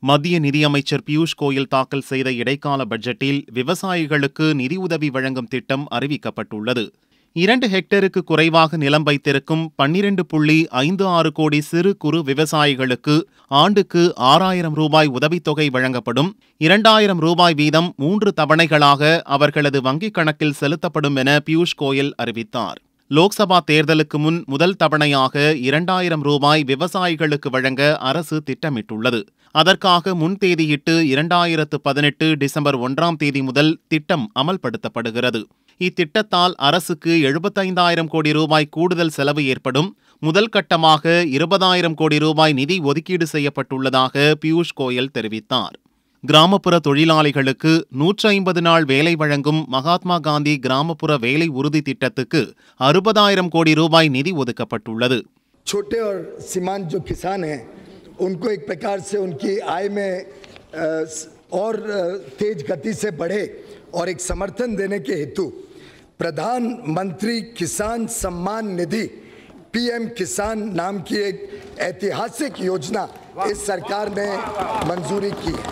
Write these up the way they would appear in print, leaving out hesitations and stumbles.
மத்திய நிதியமைச்சர் பியூஷ் கோயல் தாக்கல் செய்த இடைக்கால பட்ஜெட்டில் விவசாயிகளுக்கு நிதியுதவி வழங்கும் திட்டம் அறிவிக்கப்பட்டுள்ளது. 2 ஹெக்டேருக்கு குறைவாக நிலம் வைத்திருக்கும் 12.56 கோடி சிறு குறு விவசாயிகளுக்கு ஆண்டுக்கு 6,000 ரூபாய் உதவித்தொகை வழங்கப்படும். 2,000 ரூபாய் வீதம் 3 தவணைகளாக அவர்களது வங்கிக் கணக்கில் செலுத்தப்படும் என பியூஷ் கோயல் அறிவித்தார். லோக்சபா தேர்தலுக்கு முன் முதல் தவணையாக 2,000 ரூபாய் விவசாயிகளுக்கு வழங்க அரசு திட்டமிட்டுள்ளது. அதற்காக முன்தேதியிட்டு 2018 டிசம்பர் 1ஆம் தேதி முதல் திட்டம் அமல்படுத்தப்படுகிறது. இத்திட்டத்தால் அரசுக்கு 75,000 கோடி ரூபாய் கூடுதல் செலவு ஏற்படும். முதல் கட்டமாக 20,000 கோடி ரூபாய் நிதி ஒதுக்கீடு செய்யப்பட்டுள்ளதாக பியூஷ் கோயல் தெரிவித்தார். கிராமப்புற தொழிலாளிகளுக்கு 150 நாள் வேலை வழங்கும் மகாத்மா காந்தி கிராமப்புற வேலை உறுதி திட்டத்துக்கு 60,000 கோடி ரூபாய் நிதி ஒதுக்கப்பட்டுள்ளது. छोटे और सीमांत जो किसान हैं उनको एक प्रकार से उनकी आय में और तेज गति से बढ़े और एक समर्थन देने के हेतु प्रधानमंत्री किसान सम्मान निधि पीएम किसान नाम की एक ऐतिहासिक योजना इस सरकार ने मंजूरी की है.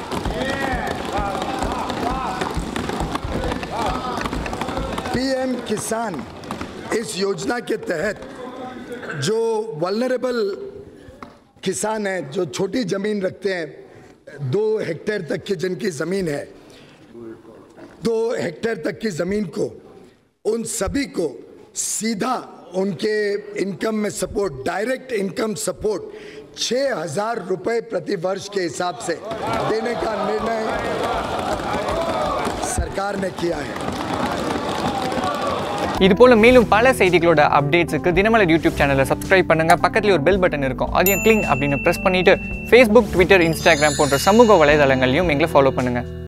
पीएम किसान इस योजना के तहत जो वल्नरेबल किसान हैं, जो छोटी ज़मीन रखते हैं, 2 हेक्टेयर तक की जिनकी ज़मीन है, 2 हेक्टेयर तक की ज़मीन को उन सभी को सीधा उनके इनकम में सपोर्ट, डायरेक्ट इनकम सपोर्ट 6,000 रुपये प्रति वर्ष के हिसाब से देने का निर्णय सरकार ने किया है. இதுபோல மேலும் பல செய்திகளோட அப்டேட்ஸுக்கு தினமலர் யூடியூப் சேனலை சப்ஸ்கிரைப் பண்ணுங்க. பக்கத்துல ஒரு பெல் பட்டன் இருக்கும், அதையும் கிளிக் அப்படின்னு பிரஸ் பண்ணிட்டு Facebook, Twitter, Instagram போன்ற சமூக வலைதளங்களையும் எங்களை ஃபாலோ பண்ணுங்க.